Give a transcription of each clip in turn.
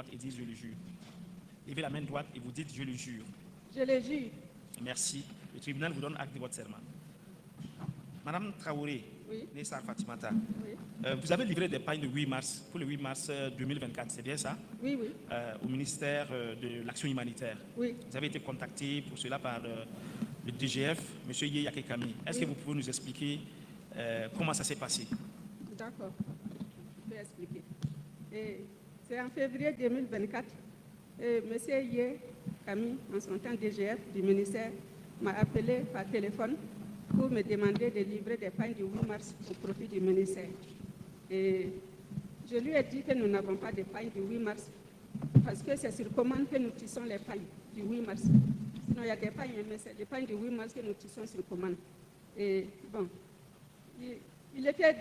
droite et dites « Je le jure ». Levez la main droite et vous dites « Je le jure ». Je le jure. Merci. Le tribunal vous donne acte de votre serment. Madame Traoré, Oui. Nessa Fatimata, Oui. vous avez livré des pagnes de 8 mars, pour le 8 mars 2024, c'est bien ça? Oui, oui. Au ministère de l'Action humanitaire. Oui. Vous avez été contacté pour cela par le DGF, M. Yeyake Kami. Est-ce que vous pouvez nous expliquer comment ça s'est passé? D'accord. Je vais expliquer. C'est en février 2024, M. Yeyake Kami, en son temps DGF du ministère, m'a appelé par téléphone pour me demander de livrer des pagnes du 8 mars au profit du ministère. Et je lui ai dit que nous n'avons pas de pagnes du 8 mars parce que c'est sur commande que nous tissons les pagnes du 8 mars. Sinon, il y a des pagnes, mais c'est des pagnes du 8 mars que nous tissons sur commande. Et bon, il était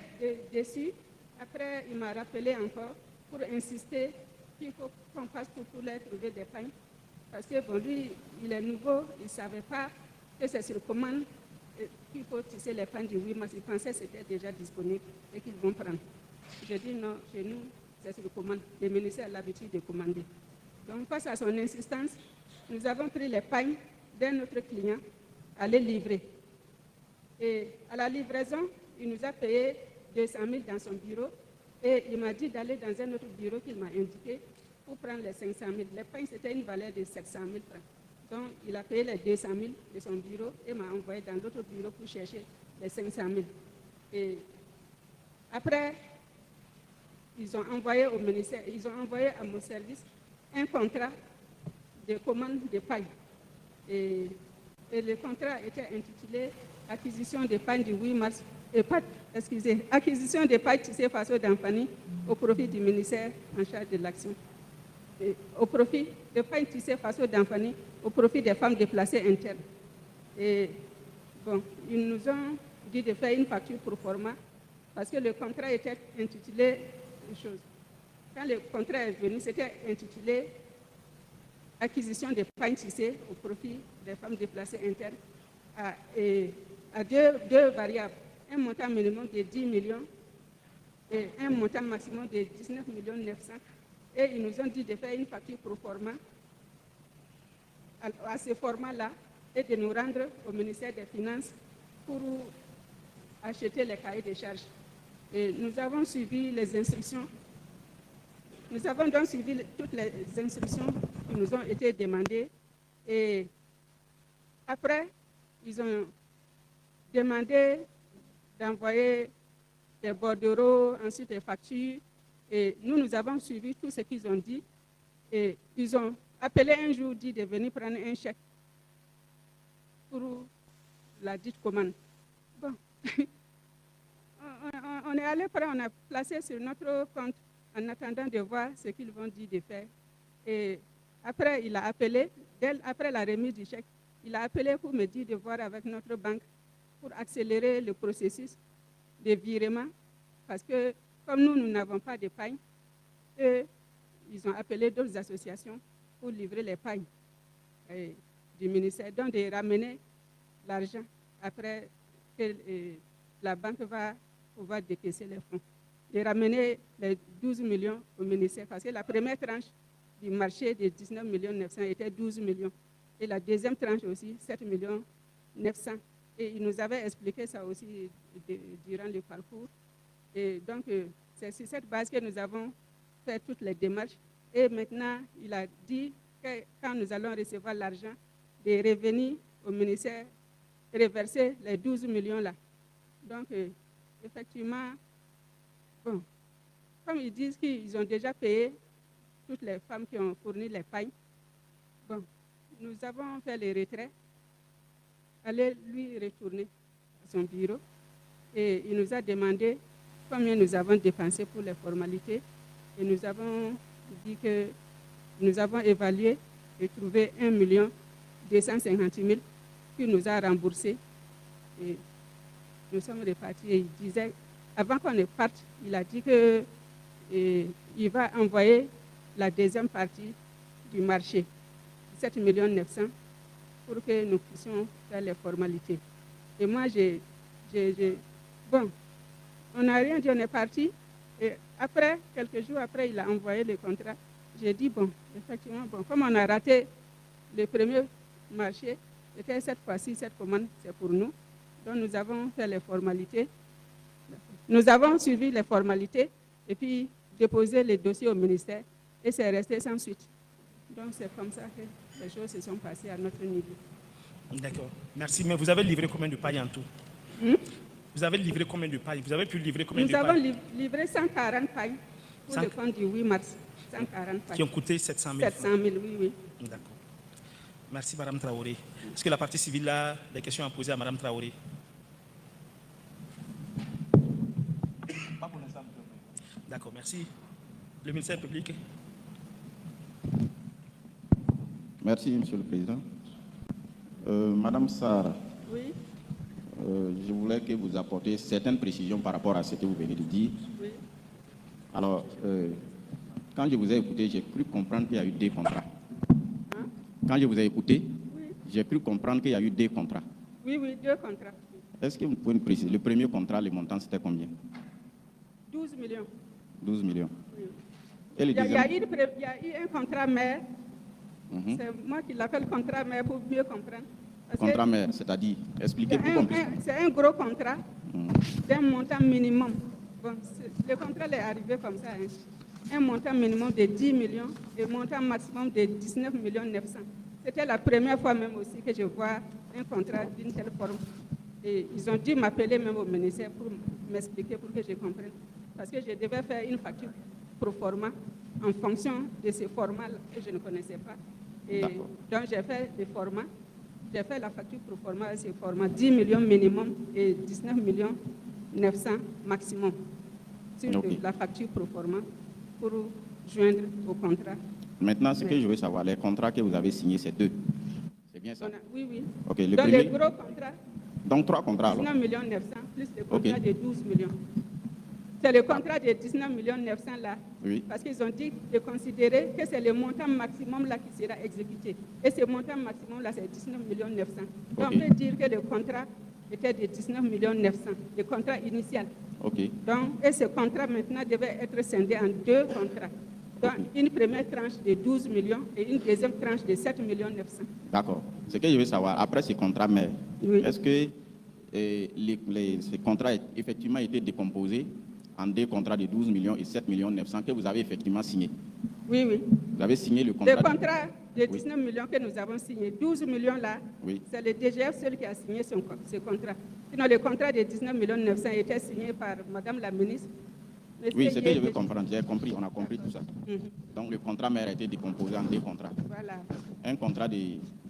déçu. Après, il m'a rappelé encore pour insister qu'il faut qu'on passe pour les trouver des pagnes. Parce que bon, lui, il est nouveau, il ne savait pas que c'est sur commande qu'il faut tisser les pagnes du 8 mars. Il pensait que c'était déjà disponible et qu'ils vont prendre. Je dis non, chez nous, c'est sur commande. Le ministère a l'habitude de commander. Donc, face à son insistance, nous avons pris les pagnes d'un autre client à les livrer. Et à la livraison, il nous a payé 200 000 dans son bureau et il m'a dit d'aller dans un autre bureau qu'il m'a indiqué pour prendre les 500 000. Les pagnes, c'était une valeur de 700 000 francs. Donc, il a payé les 200 000 de son bureau et m'a envoyé dans l'autre bureau pour chercher les 500 000. Et après, ils ont envoyé au ministère, ils ont envoyé à mon service un contrat de commande de paille. Et le contrat était intitulé Acquisition de paille du 8 mars, acquisition de paille tissée façon d'Amfani au profit du ministère en charge de l'action. Au profit de paille tissée façon d'Amfani au profit des femmes déplacées internes. Et bon, ils nous ont dit de faire une facture pro forma parce que le contrat était intitulé une chose. Quand le contrat est venu, c'était intitulé Acquisition de paille tissée au profit des femmes déplacées internes à deux variables, un montant minimum de 10 millions et un montant maximum de 19 900 000. Et ils nous ont dit de faire une facture pro forma à ce format-là et de nous rendre au ministère des Finances pour acheter les cahiers de charges. Et nous avons suivi les instructions. Nous avons donc suivi toutes les instructions qui nous ont été demandées. Et après, ils ont demandé d'envoyer des bordereaux, ensuite des factures. Et nous avons suivi tout ce qu'ils ont dit. Et ils ont appelé un jour, dit de venir prendre un chèque pour la dite commande. Bon, on est allé prendre, on a placé sur notre compte en attendant de voir ce qu'ils vont dire de faire. Et après, il a appelé, après la remise du chèque, il a appelé pour me dire de voir avec notre banque pour accélérer le processus de virement. Parce que comme nous n'avons pas de paille, eux, ils ont appelé d'autres associations pour livrer les pailles du ministère, donc de ramener l'argent après que la banque va pouvoir décaisser les fonds. De ramener les 12 millions au ministère, parce que la première tranche du marché de 19 900 000 était 12 millions. Et la deuxième tranche aussi, 7 900 000. Et il nous avait expliqué ça aussi durant le parcours. Et donc, c'est sur cette base que nous avons fait toutes les démarches. Et maintenant, il a dit que quand nous allons recevoir l'argent, de revenir au ministère, reverser les 12 millions là. Donc, effectivement, bon, comme ils disent qu'ils ont déjà payé toutes les femmes qui ont fourni les pailles, bon, nous avons fait le retrait, aller lui retourner à son bureau. Et il nous a demandé combien nous avons dépensé pour les formalités. Et nous avons dit que nous avons évalué et trouvé 1 250 000 qu'il nous a remboursé. Et nous sommes repartis et il disait, avant qu'on ne parte, il a dit qu'il va envoyer la deuxième partie du marché, 7 900 000, pour que nous puissions faire les formalités. Et moi, bon, on n'a rien dit, on est parti. Et après, quelques jours après, il a envoyé le contrat. j'ai dit, bon, effectivement, bon, comme on a raté le premier marché, et que cette fois-ci, cette commande, c'est pour nous. Donc, nous avons fait les formalités. Nous avons suivi les formalités et puis déposé les dossiers au ministère et c'est resté sans suite. Donc, c'est comme ça que les choses se sont passées à notre niveau. D'accord. Merci. Mais vous avez livré combien de pailles en tout? Vous avez livré combien de pailles? Vous avez pu livrer combien de Nous pailles? avons livré 140 pailles pour le compte du 8 mars. 140 pailles. Qui ont coûté 700 000 700 000, oui, oui. D'accord. Merci, Mme Traoré. Est-ce que la partie civile a des questions à poser à Mme Traoré? Pas pour l'instant. D'accord, merci. Le ministère public. Merci, Monsieur le Président. Madame Sarr, Oui, je voulais que vous apportiez certaines précisions par rapport à ce que vous venez de dire. oui. Alors, quand je vous ai écouté, j'ai cru comprendre qu'il y a eu 2 contrats. Hein? Quand je vous ai écouté, Oui, j'ai cru comprendre qu'il y a eu 2 contrats. oui, oui, 2 contrats. Est-ce que vous pouvez nous préciser? Le premier contrat, le montant, c'était combien? 12 millions. 12 millions. Oui. Et le Il y a deuxième? il y a eu un contrat mère. Mhm. C'est moi qui l'appelle contrat mère pour mieux comprendre. Parce que Contrat mère, c'est-à-dire, expliquez pour qu'on puisse. c'est un gros contrat Mhm. d'un montant minimum. Bon, le contrat est arrivé comme ça. Hein. Un montant minimum de 10 millions et un montant maximum de 19 millions 900. C'était la première fois même aussi que je vois un contrat d'une telle forme. Et ils ont dû m'appeler même au ministère pour m'expliquer, pour que je comprenne. Parce que je devais faire une facture pro forma en fonction de ce format que je ne connaissais pas. Et donc j'ai fait des formats. J'ai fait la facture pro forma à ce format, 10 millions minimum et 19 millions 900 maximum sur la facture pro forma pour joindre au contrat. Maintenant, ce que je veux savoir, les contrats que vous avez signés, c'est 2. C'est bien ça? Oui, oui. Ok, le Donc premier. les gros contrats, Donc 3 contrats alors. 19 millions 900 plus le contrat de 12 millions. C'est le contrat de 19 millions 900 là. Oui. Parce qu'ils ont dit de considérer que c'est le montant maximum là qui sera exécuté. Et ce montant maximum là, c'est 19 millions 900. Donc on peut dire que le contrat était de 19 millions 900, le contrat initial. Ok. Donc, et ce contrat maintenant devait être scindé en 2 contrats. Donc, une première tranche de 12 millions et une deuxième tranche de 7 millions 900. D'accord. Ce que je veux savoir, après ces contrats mères, Oui. est-ce que ces contrats ont effectivement été décomposés en 2 contrats de 12 millions et 7 millions 900 que vous avez effectivement signés? Oui, oui. Vous avez signé le contrat? Le contrat de 19 millions que nous avons signé, 12 millions là, Oui. c'est le DGF seul qui a signé ce contrat. Sinon, le contrat de 19 millions 900 était signé par Madame la ministre. Oui, c'est ce que je veux comprendre. J'ai compris, on a compris tout ça. Mhm. Donc le contrat mère a été décomposé en 2 contrats. Voilà. Un contrat de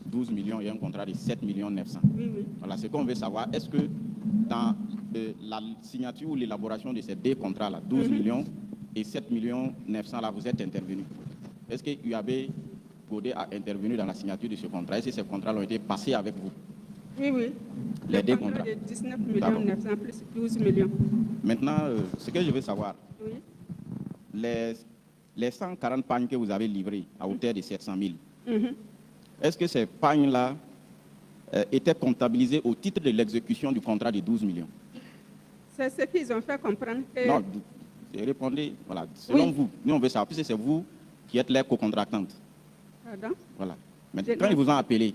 12 millions et un contrat de 7 millions 900. Oui, oui. Voilà, ce qu'on veut savoir, est-ce que dans la signature ou l'élaboration de ces 2 contrats-là, 12 millions et 7 millions 900, là, vous êtes intervenu? Est-ce que UAB Godé a intervenu dans la signature de ce contrat? Est-ce que ces contrats ont été passés avec vous? Oui, oui. Les 2 contrat contrats. de 19 millions 900 plus 12 millions. Maintenant, ce que je veux savoir, Oui. les 140 pagnes que vous avez livrées à hauteur de 700 000, Mhm. est-ce que ces pagnes-là étaient comptabilisées au titre de l'exécution du contrat de 12 millions? C'est ce qu'ils ont fait comprendre. Que... Non, répondez, voilà, selon vous, nous on veut savoir, puisque c'est vous qui êtes les co-contractantes. Pardon? Voilà. Mais quand ils vous ont appelé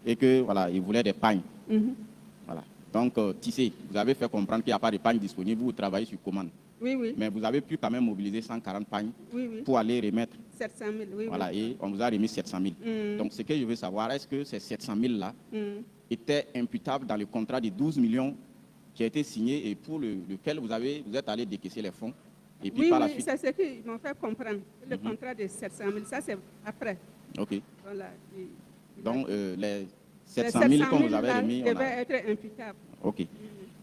et que voilà, ils voulaient des pagnes, Mhm. voilà. Donc, Tissé, vous avez fait comprendre qu'il n'y a pas de pagnes disponibles, vous travaillez sur commande. Oui, oui. Mais vous avez pu quand même mobiliser 140 pagnes Oui, oui. pour aller remettre. 700 000, oui. Voilà, oui. et on vous a remis 700 000. Mhm. Donc, ce que je veux savoir, est-ce que ces 700 000-là Mhm. étaient imputables dans le contrat de 12 millions qui a été signé et pour lequel vous êtes allé décaisser les fonds? Et puis Oui, par la oui, suite. c'est ce qu'ils m'ont fait comprendre. Le contrat de 700 000, ça c'est après. OK. Voilà. Donc, les Les 700 000 qu'on vous avait là remis, devaient être imputables. OK.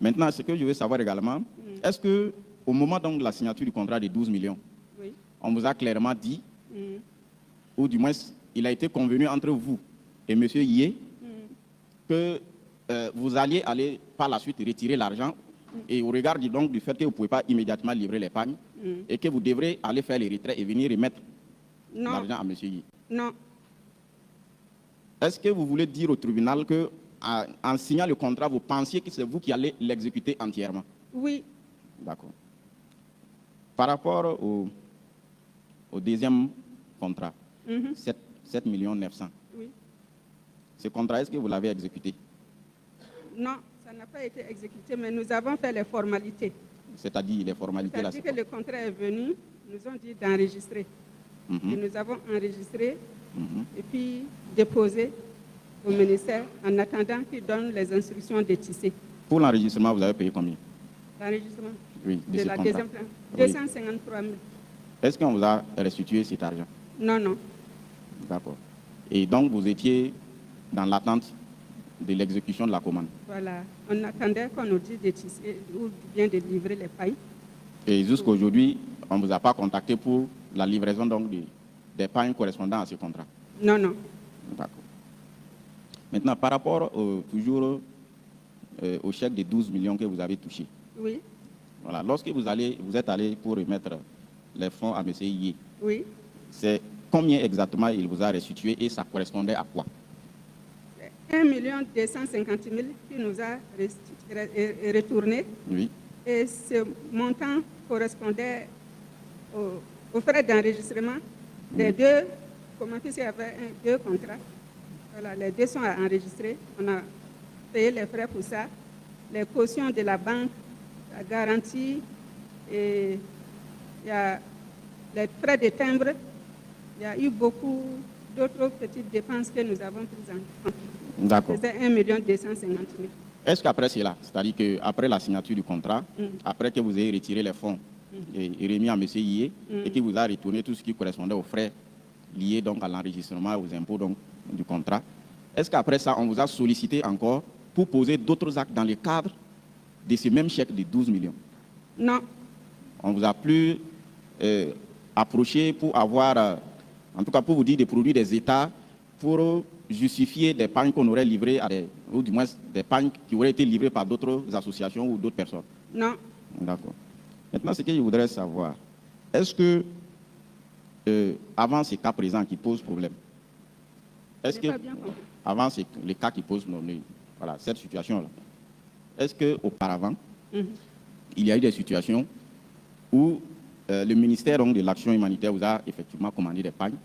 Maintenant, ce que je veux savoir également, est-ce que au moment donc de la signature du contrat de 12 millions, Oui. on vous a clairement dit, Mhm. ou du moins, il a été convenu entre vous et M. Yé que vous alliez aller par la suite retirer l'argent et au regard donc du fait que vous ne pouvez pas immédiatement livrer l'épargne et que vous devrez aller faire les retraits et venir remettre Non, l'argent à M. Yé. non. Est-ce que vous voulez dire au tribunal que en signant le contrat, vous pensiez que c'est vous qui allez l'exécuter entièrement? Oui. D'accord. Par rapport au deuxième contrat, Mhm. 7 900 000. Oui. Ce contrat, est-ce que vous l'avez exécuté? Non, ça n'a pas été exécuté, mais nous avons fait les formalités. C'est-à-dire les formalités là. C'est-à-dire que le contrat est venu, nous ont dit d'enregistrer. Et nous avons enregistré et puis déposé au ministère en attendant qu'il donne les instructions de tisser. Pour l'enregistrement, vous avez payé combien? L'enregistrement Oui, de de ce la contrat. deuxième plan, Oui. 253 000. Est-ce qu'on vous a restitué cet argent? Non, non. D'accord. Et donc, vous étiez dans l'attente de l'exécution de la commande. Voilà. On attendait qu'on nous dise de tisser ou bien de livrer les pailles. Et jusqu'à aujourd'hui, on ne vous a pas contacté pour la livraison donc des pailles correspondant à ce contrat. Non, non. D'accord. Maintenant, par rapport toujours au chèque de 12 millions que vous avez touché. Oui, Voilà. Lorsque vous êtes allé pour remettre les fonds à M. Yé, oui. c'est combien exactement il vous a restitué et ça correspondait à quoi? 1 250 000 qui nous a retourné. Oui. Et ce montant correspondait aux frais d'enregistrement des deux, comment il y avait deux contrats. Voilà, les deux sont enregistrés. On a payé les frais pour ça. Les cautions de la banque, la garantie, et il y a les frais de timbre. Il y a eu beaucoup d'autres petites dépenses que nous avons prises en compte. D'accord. C'était 1 250 000. Est-ce qu'après cela, c'est-à-dire qu'après la signature du contrat, après que vous ayez retiré les fonds et remis à M. Yé, et qu'il vous a retourné tout ce qui correspondait aux frais liés donc à l'enregistrement, aux impôts donc, du contrat, est-ce qu'après ça, on vous a sollicité encore pour poser d'autres actes dans le cadre de ce même chèque de 12 millions? Non, On vous a plus approché pour avoir, en tout cas pour vous dire de produire des états pour justifier des pagnes qu'on aurait livrées, ou du moins des pagnes qui auraient été livrées par d'autres associations ou d'autres personnes. non. D'accord. Maintenant, ce que je voudrais savoir, est-ce que, avant ces cas présents qui posent problème, est-ce J'ai que, pas bien compris. avant les cas qui posent voilà, cette situation-là, est-ce qu'auparavant, il y a eu des situations où le ministère donc, de l'Action humanitaire vous a effectivement commandé des pagnes